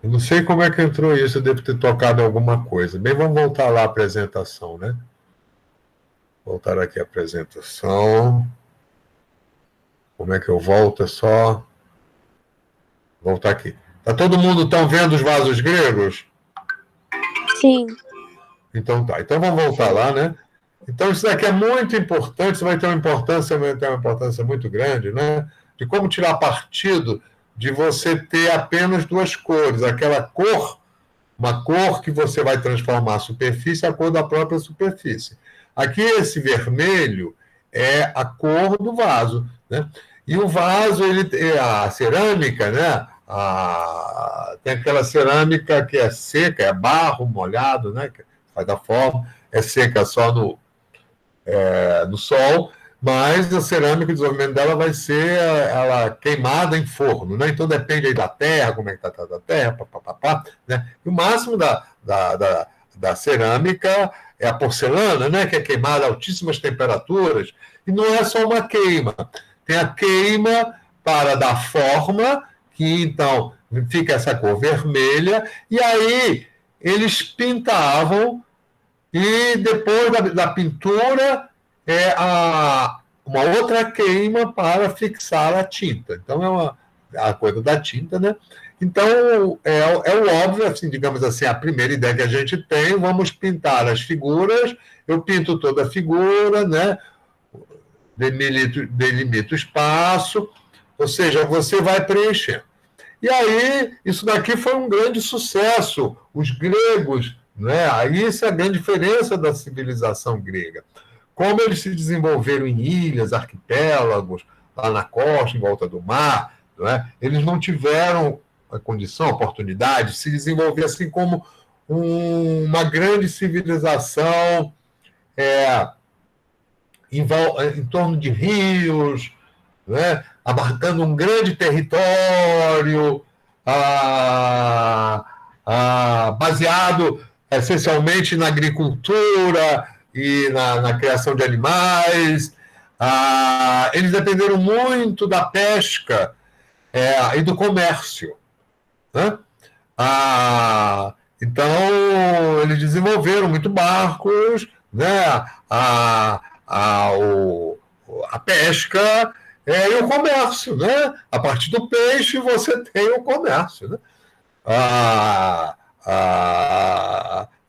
Eu não sei como é que entrou isso, eu devo ter tocado alguma coisa. Bem, vamos voltar lá à apresentação, né? Voltar aqui à apresentação. Como é que eu volto? É só voltar aqui. Tá todo mundo tão vendo os vasos gregos? Sim. Então tá. Então vamos voltar lá, né? Então isso daqui é muito importante, isso vai ter uma importância muito grande, né? De como tirar partido de você ter apenas duas cores, aquela cor, uma cor que você vai transformar a superfície, a cor da própria superfície. Aqui esse vermelho é a cor do vaso, né? E o vaso, a cerâmica, né? Tem aquela cerâmica que é seca, é barro molhado, né? Que faz da forma, é seca só no sol, mas a cerâmica, o desenvolvimento dela vai ser ela queimada em forno, né? Então depende aí da terra, como é que está da terra, né? E o máximo da cerâmica é a porcelana, né? Que é queimada a altíssimas temperaturas, e não é só uma queima, tem a queima para dar forma, que então fica essa cor vermelha, e aí eles pintavam e depois da pintura, uma outra queima para fixar a tinta. Então, a coisa da tinta, né? Então, é o óbvio, assim, digamos assim, a primeira ideia que a gente tem, vamos pintar as figuras, eu pinto toda a figura, né? Delimito o espaço, ou seja, você vai preenchendo. E aí, isso daqui foi um grande sucesso. Os gregos, né? Aí essa é a grande diferença da civilização grega. Como eles se desenvolveram em ilhas, arquipélagos, lá na costa, em volta do mar, não é? Eles não tiveram a condição, a oportunidade de se desenvolver assim como uma grande civilização em torno de rios, né? Abarcando um grande território, baseado essencialmente na agricultura e na criação de animais. Eles dependeram muito da pesca e do comércio, né? Então, eles desenvolveram muito barcos, né? A pesca e o comércio, né? A partir do peixe você tem o comércio, né?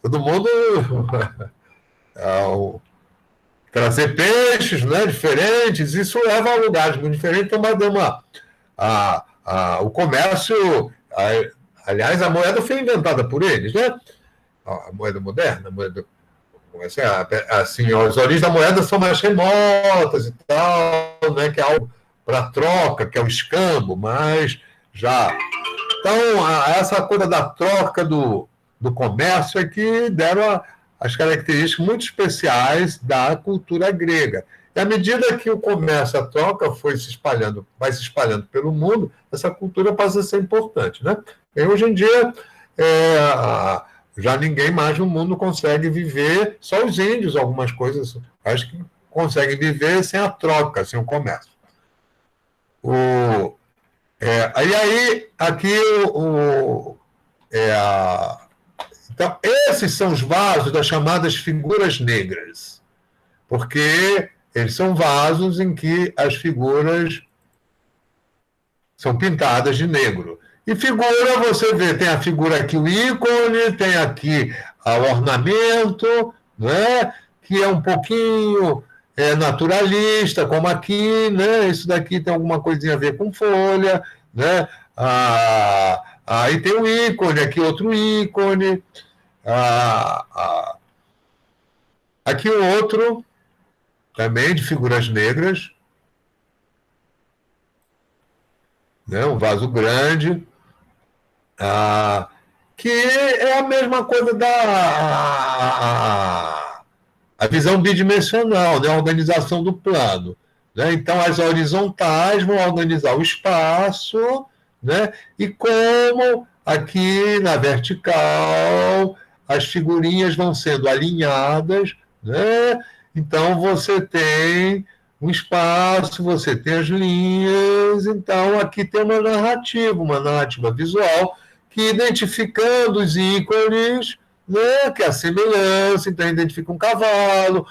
Todo mundo trazer peixes, né? Diferentes, isso leva a lugares muito diferentes, então vai dar o comércio. Aliás, a moeda foi inventada por eles, né? A moeda moderna, a moeda assim, as origens da moeda são mais remotas e tal, né, que é algo para troca, que é o escambo, mas já. Então, essa coisa da troca do comércio é que deram as características muito especiais da cultura grega. E à medida que o comércio, a troca vai se espalhando pelo mundo, essa cultura passa a ser importante, né? E hoje em dia, já ninguém mais no mundo consegue viver, só os índios, algumas coisas, acho que conseguem viver sem a troca, sem o comércio. Aí, aqui, então, esses são os vasos das chamadas figuras negras, porque eles são vasos em que as figuras são pintadas de negro. E figura, você vê, tem a figura aqui, o ícone, tem aqui o ornamento, né? Que é um pouquinho naturalista, como aqui, né? Isso daqui tem alguma coisinha a ver com folha, né? Aí tem o ícone, aqui outro ícone, aqui outro, também de figuras negras, né? Um vaso grande, que é a mesma coisa a visão bidimensional, né? A organização do plano. Né? Então, as horizontais vão organizar o espaço, né? E como aqui na vertical as figurinhas vão sendo alinhadas, né? Então, você tem um espaço, você tem as linhas, então aqui tem uma narrativa visual, que identificando os ícones, né, que é a semelhança, então identifica um cavalo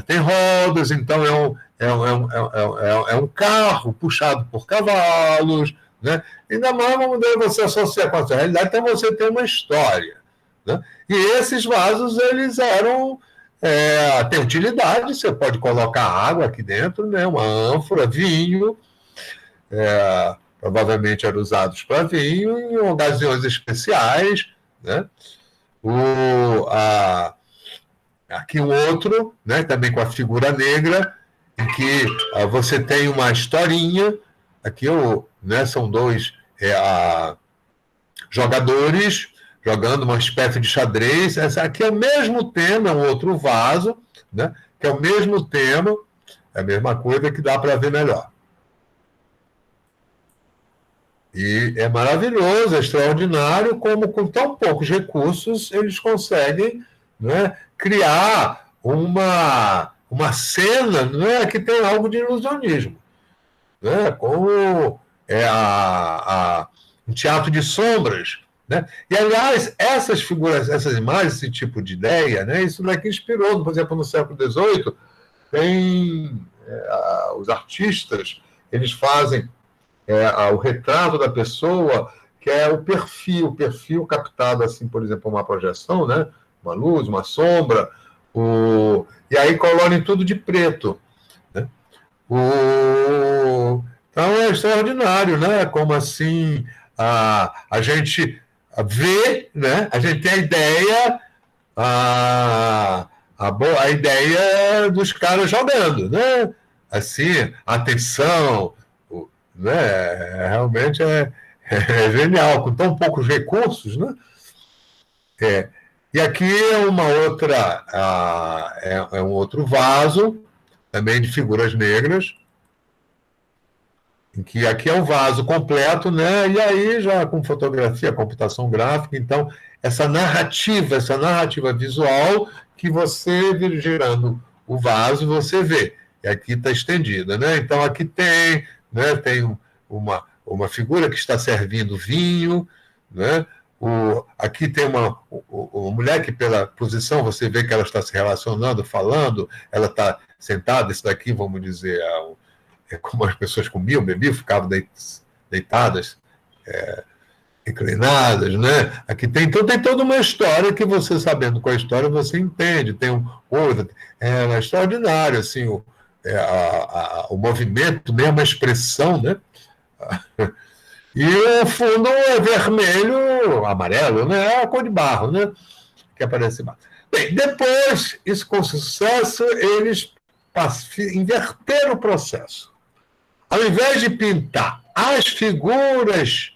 tem rodas, então é um carro puxado por cavalos, né? Ainda mais vamos ver você associar com essa realidade, então você tem uma história, né? E esses vasos, eles eram tem utilidade, você pode colocar água aqui dentro, né? Uma ânfora, vinho, provavelmente eram usados para vinho em ocasiões especiais, né? Aqui um outro, né, também com a figura negra, em que você tem uma historinha. Aqui né, são dois jogadores jogando uma espécie de xadrez. Essa aqui é o mesmo tema, é um outro vaso, né, que é o mesmo tema, é a mesma coisa, que dá para ver melhor. E é maravilhoso, é extraordinário como com tão poucos recursos eles conseguem, né, criar uma cena, né, que tem algo de ilusionismo, né, como um teatro de sombras. Né? E, aliás, essas figuras, essas imagens, esse tipo de ideia, né, isso daqui inspirou, por exemplo, no século XVIII, tem os artistas, eles fazem o retrato da pessoa, que é o perfil captado, assim, por exemplo, uma projeção, né? Uma luz, uma sombra, e aí colorem tudo de preto. Né? Então é extraordinário, né? Como assim a gente vê, né? A gente tem a ideia, a ideia dos caras jogando, né? Assim, atenção, né? Realmente é genial, com tão poucos recursos, né? E aqui é uma outra, é um outro vaso, também de figuras negras, em que aqui é um vaso completo, né? E aí já com fotografia, computação gráfica, então essa narrativa visual que você girando o vaso, você vê. E aqui está estendida, né? Então aqui tem, né? Tem uma figura que está servindo vinho, né? Aqui tem uma mulher que, pela posição, você vê que ela está se relacionando, falando, ela está sentada, isso daqui, vamos dizer, como as pessoas comiam, bebiam, ficavam deitadas, inclinadas, né? Aqui então tem toda uma história que você, sabendo qual é a história, você entende. Tem é extraordinário, assim, o movimento, né? Uma expressão, né? E o fundo é vermelho, amarelo, né? É a cor de barro, né? Que aparece embaixo. Bem, depois, isso com sucesso, eles inverteram o processo. Ao invés de pintar as figuras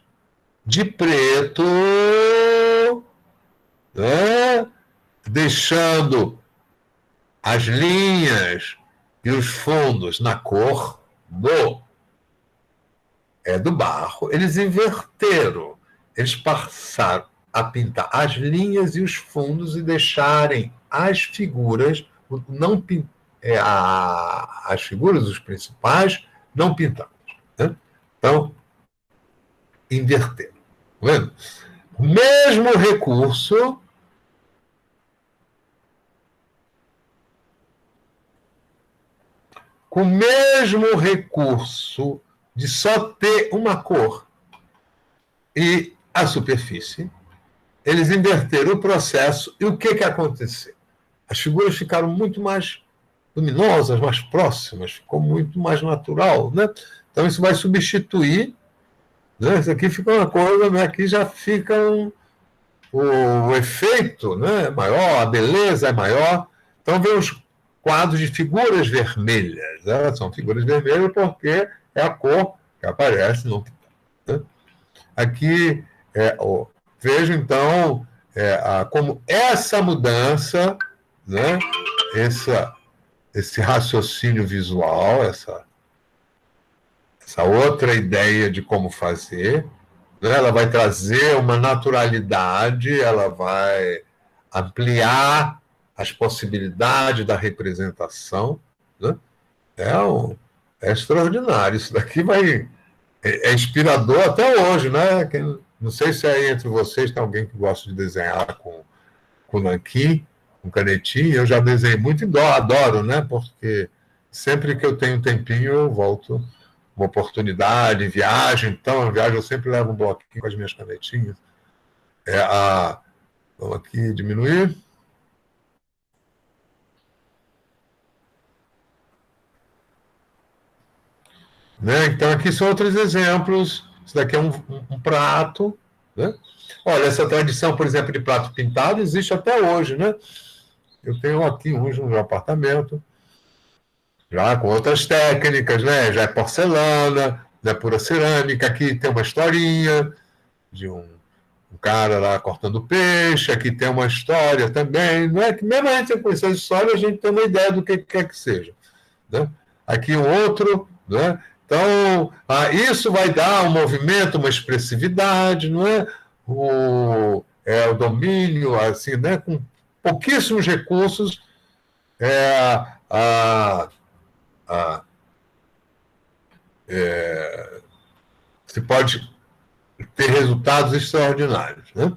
de preto, né, deixando as linhas e os fundos na cor do barro, eles inverteram. Eles passaram a pintar as linhas e os fundos e deixarem as figuras, as figuras, os principais, não pintadas. Né? Então, inverteram. Tá vendo? O mesmo recurso de só ter uma cor e a superfície, eles inverteram o processo e o que aconteceu? As figuras ficaram muito mais luminosas, mais próximas, ficou muito mais natural, né? Então isso vai substituir, né? Isso aqui fica uma coisa, né? Aqui já fica o efeito, né? Maior, a beleza é maior. Então vem os quadros de figuras vermelhas, né? São figuras vermelhas porque é a cor que aparece no pintar. Né? Aqui vejo então como essa mudança, né? Esse raciocínio visual, essa outra ideia de como fazer, né? Ela vai trazer uma naturalidade, ela vai ampliar as possibilidades da representação. Né? É extraordinário. Isso daqui vai é inspirador até hoje, né? Não sei se aí entre vocês tem alguém que gosta de desenhar com nanquim, com canetinha. Eu já desenhei muito e adoro, né? Porque sempre que eu tenho um tempinho, eu volto uma oportunidade, viagem. Então, a viagem eu sempre levo um bloquinho com as minhas canetinhas. Vamos aqui diminuir. Né? Então, aqui são outros exemplos. Isso daqui é um prato. Né? Olha, essa tradição, por exemplo, de prato pintado existe até hoje. Né? Eu tenho aqui uns no meu apartamento, já com outras técnicas, né? Já é porcelana, não é pura cerâmica. Aqui tem uma historinha de um cara lá cortando peixe. Aqui tem uma história também. Não é que mesmo a gente conhecer a história, a gente tem uma ideia do que quer que seja. Né? Aqui um outro, né? Então, isso vai dar um movimento, uma expressividade, não é? O domínio, assim, né? Com pouquíssimos recursos, é, a, a, se pode ter resultados extraordinários, né?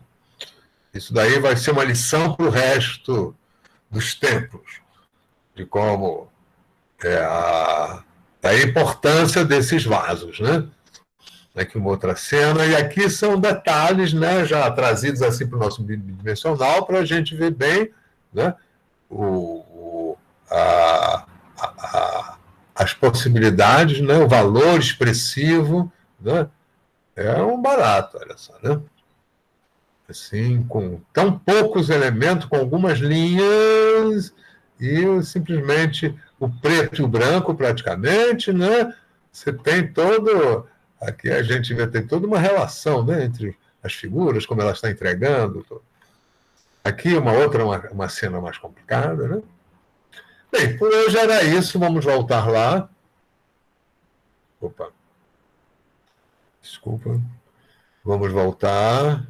Isso daí vai ser uma lição para o resto dos tempos, de como a importância desses vasos, né? Aqui uma outra cena, e aqui são detalhes, né, já trazidos assim para o nosso bidimensional, para a gente ver bem, né, a, as possibilidades, né, o valor expressivo, né, é um barato, olha só, né? Assim, com tão poucos elementos, com algumas linhas, e simplesmente o preto e o branco praticamente, né? Você tem todo. Aqui a gente vê, tem toda uma relação, né, entre as figuras, como ela está entregando. Aqui uma outra, uma cena mais complicada, né? Bem, por hoje era isso, vamos voltar lá. Opa, desculpa. Vamos voltar.